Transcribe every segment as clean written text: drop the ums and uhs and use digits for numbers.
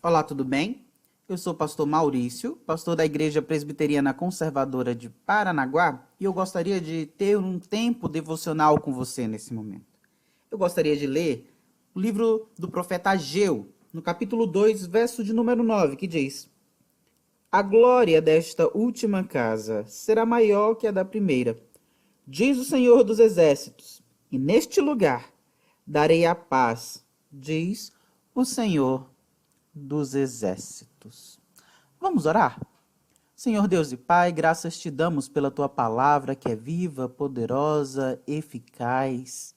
Olá, tudo bem? Eu sou o pastor Maurício, pastor da Igreja Presbiteriana Conservadora de Paranaguá, e eu gostaria de ter um tempo devocional com você nesse momento. Eu gostaria de ler o livro do profeta Ageu, no capítulo 2, verso de número 9, que diz: A glória desta última casa será maior que a da primeira, diz o Senhor dos Exércitos, e neste lugar darei a paz, diz o Senhor dos Exércitos. Vamos orar? Senhor Deus e Pai, graças te damos pela tua palavra que é viva, poderosa, eficaz,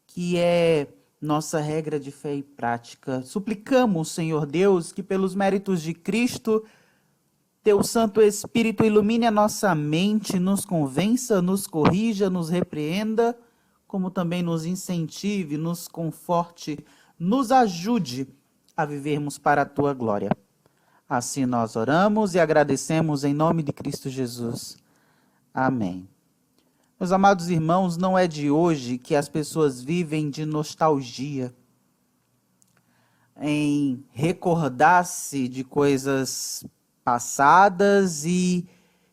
que é nossa regra de fé e prática. Suplicamos, Senhor Deus, que pelos méritos de Cristo, teu Santo Espírito ilumine a nossa mente, nos convença, nos corrija, nos repreenda, como também nos incentive, nos conforte, nos ajude a vivermos para a tua glória. Assim nós oramos e agradecemos em nome de Cristo Jesus. Amém. Meus amados irmãos, não é de hoje que as pessoas vivem de nostalgia, em recordar-se de coisas passadas e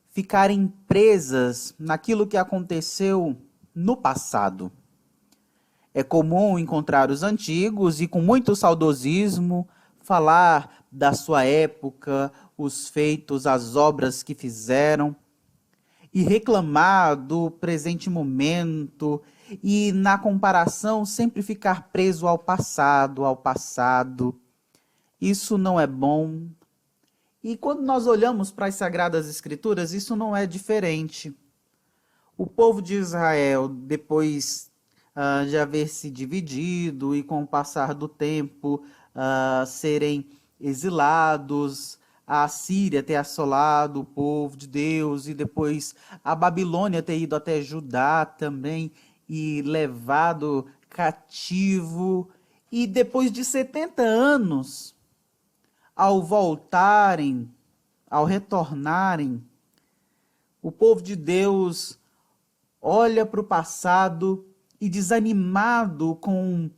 ficarem presas naquilo que aconteceu no passado. É comum encontrar os antigos e, com muito saudosismo, falar da sua época, os feitos, as obras que fizeram, e reclamar do presente momento, e, na comparação, sempre ficar preso ao passado, ao passado. Isso não é bom. E quando nós olhamos para as Sagradas Escrituras, isso não é diferente. O povo de Israel, depois de haver se dividido e com o passar do tempo serem exilados, a Síria ter assolado o povo de Deus e depois a Babilônia ter ido até Judá também e levado cativo. E depois de 70 anos, ao voltarem, ao retornarem, o povo de Deus olha para o passado e, desanimado com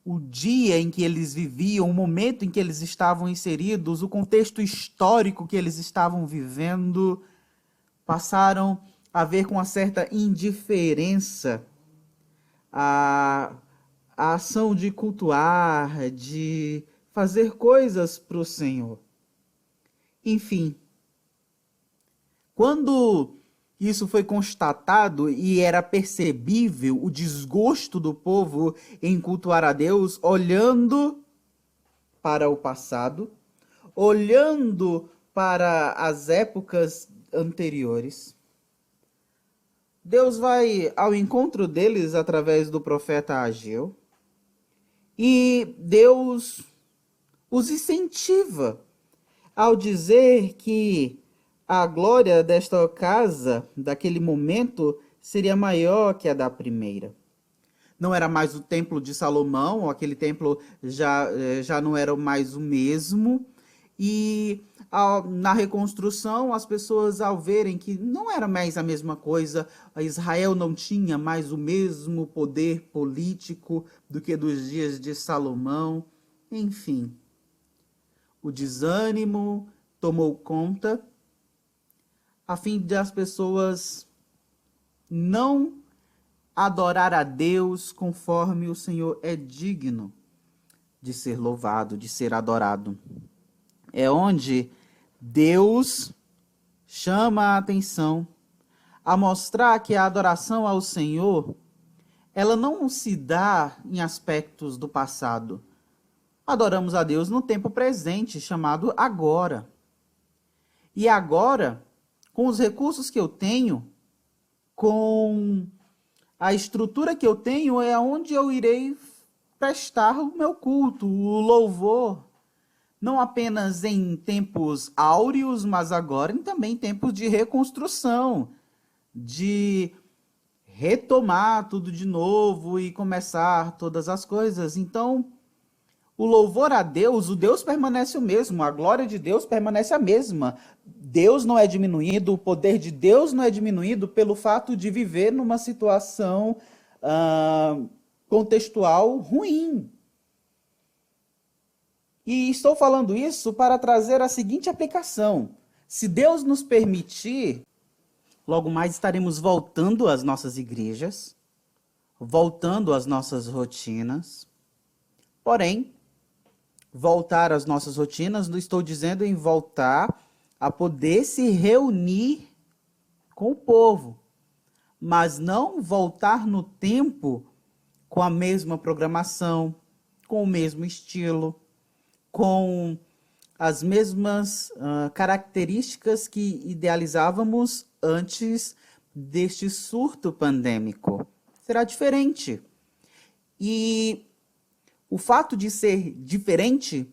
o dia em que eles viviam, o momento em que eles estavam inseridos, o contexto histórico que eles estavam vivendo, passaram a ver com uma certa indiferença a ação de cultuar, de fazer coisas para o Senhor. Enfim, quando isso foi constatado e era percebível o desgosto do povo em cultuar a Deus, olhando para o passado, olhando para as épocas anteriores, Deus vai ao encontro deles através do profeta Ageu, e Deus os incentiva ao dizer que a glória desta casa, daquele momento, seria maior que a da primeira. Não era mais o templo de Salomão, aquele templo já não era mais o mesmo. E na reconstrução, as pessoas, ao verem que não era mais a mesma coisa, Israel não tinha mais o mesmo poder político do que dos dias de Salomão. Enfim, o desânimo tomou conta, a fim de as pessoas não adorar a Deus conforme o Senhor é digno de ser louvado, de ser adorado. É onde Deus chama a atenção a mostrar que a adoração ao Senhor, ela não se dá em aspectos do passado. Adoramos a Deus no tempo presente, chamado agora. E agora, com os recursos que eu tenho, com a estrutura que eu tenho, é onde eu irei prestar o meu culto, o louvor. Não apenas em tempos áureos, mas agora também em tempos de reconstrução, de retomar tudo de novo e começar todas as coisas. Então, o louvor a Deus, o Deus permanece o mesmo, a glória de Deus permanece a mesma. Deus não é diminuído, o poder de Deus não é diminuído pelo fato de viver numa situação contextual ruim. E estou falando isso para trazer a seguinte aplicação. Se Deus nos permitir, logo mais estaremos voltando às nossas igrejas, voltando às nossas rotinas. Porém, voltar às nossas rotinas, não estou dizendo em voltar a poder se reunir com o povo, mas não voltar no tempo com a mesma programação, com o mesmo estilo, com as mesmas características que idealizávamos antes deste surto pandêmico. Será diferente. E o fato de ser diferente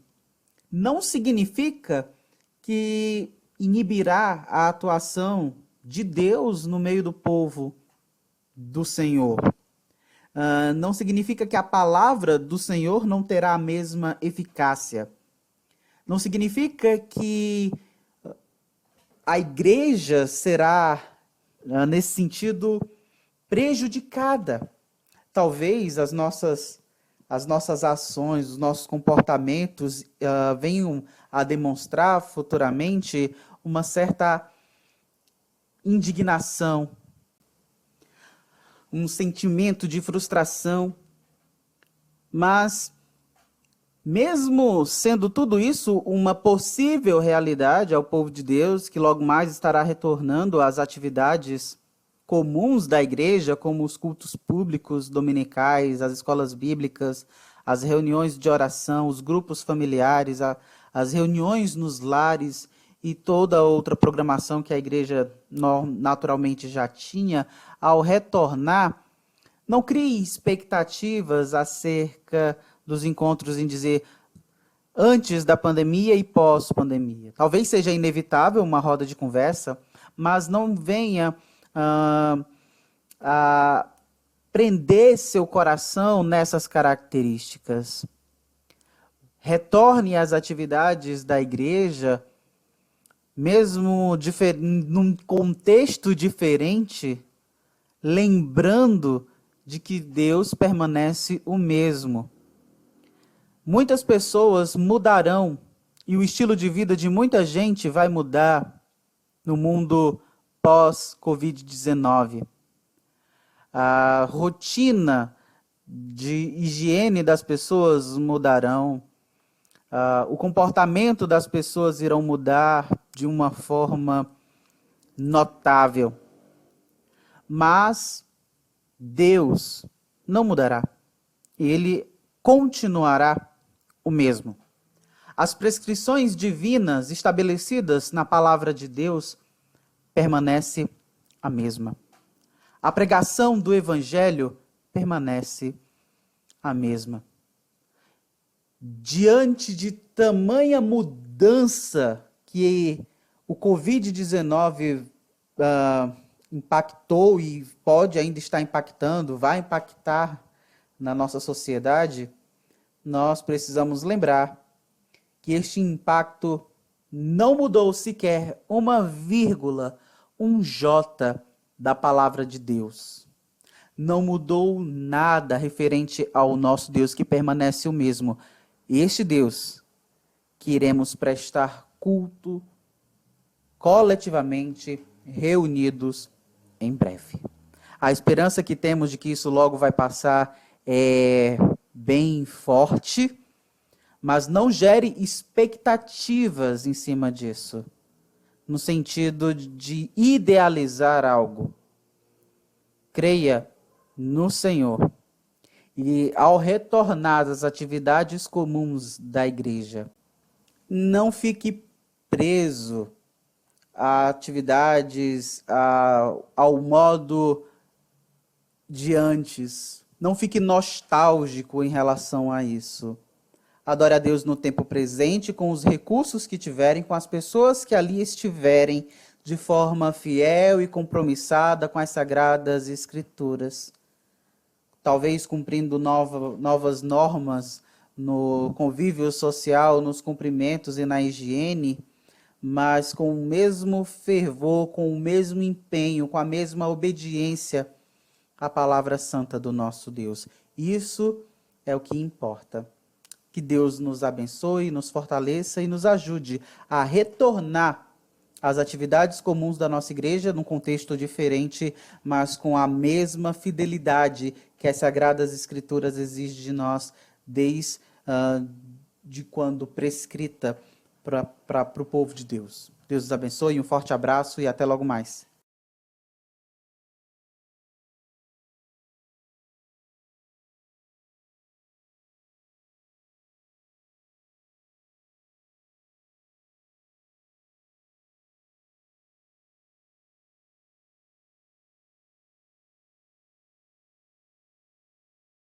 não significa que inibirá a atuação de Deus no meio do povo do Senhor. Não significa que a palavra do Senhor não terá a mesma eficácia. Não significa que a igreja será, nesse sentido, prejudicada. Talvez as nossas ações, os nossos comportamentos venham a demonstrar futuramente uma certa indignação, um sentimento de frustração, mas mesmo sendo tudo isso uma possível realidade ao povo de Deus, que logo mais estará retornando às atividades comuns da igreja, como os cultos públicos dominicais, as escolas bíblicas, as reuniões de oração, os grupos familiares, as reuniões nos lares e toda outra programação que a igreja naturalmente já tinha, ao retornar, não crie expectativas acerca dos encontros em dizer antes da pandemia e pós-pandemia. Talvez seja inevitável uma roda de conversa, mas não venha a prender seu coração nessas características. Retorne às atividades da igreja, mesmo num contexto diferente, lembrando de que Deus permanece o mesmo. Muitas pessoas mudarão e o estilo de vida de muita gente vai mudar no mundo pós-Covid-19. A rotina de higiene das pessoas mudarão. O comportamento das pessoas irão mudar de uma forma notável. Mas Deus não mudará. Ele continuará o mesmo. As prescrições divinas estabelecidas na palavra de Deus permanece a mesma. A pregação do evangelho permanece a mesma. Diante de tamanha mudança que o Covid-19 impactou e pode ainda estar impactando, vai impactar na nossa sociedade, nós precisamos lembrar que este impacto não mudou sequer uma vírgula, um J da palavra de Deus. Não mudou nada referente ao nosso Deus, que permanece o mesmo. Este Deus que iremos prestar culto coletivamente, reunidos em breve. A esperança que temos de que isso logo vai passar é bem forte, mas não gere expectativas em cima disso, no sentido de idealizar algo. Creia no Senhor e, ao retornar às atividades comuns da igreja, não fique preso a atividades, ao modo de antes. Não fique nostálgico em relação a isso. Adore a Deus no tempo presente, com os recursos que tiverem, com as pessoas que ali estiverem, de forma fiel e compromissada com as Sagradas Escrituras. Talvez cumprindo novas normas no convívio social, nos cumprimentos e na higiene, mas com o mesmo fervor, com o mesmo empenho, com a mesma obediência à palavra santa do nosso Deus. Isso é o que importa. Que Deus nos abençoe, nos fortaleça e nos ajude a retornar às atividades comuns da nossa igreja, num contexto diferente, mas com a mesma fidelidade que as Sagradas Escrituras exigem de nós, desde de quando prescrita para o povo de Deus. Deus os abençoe, um forte abraço e até logo mais.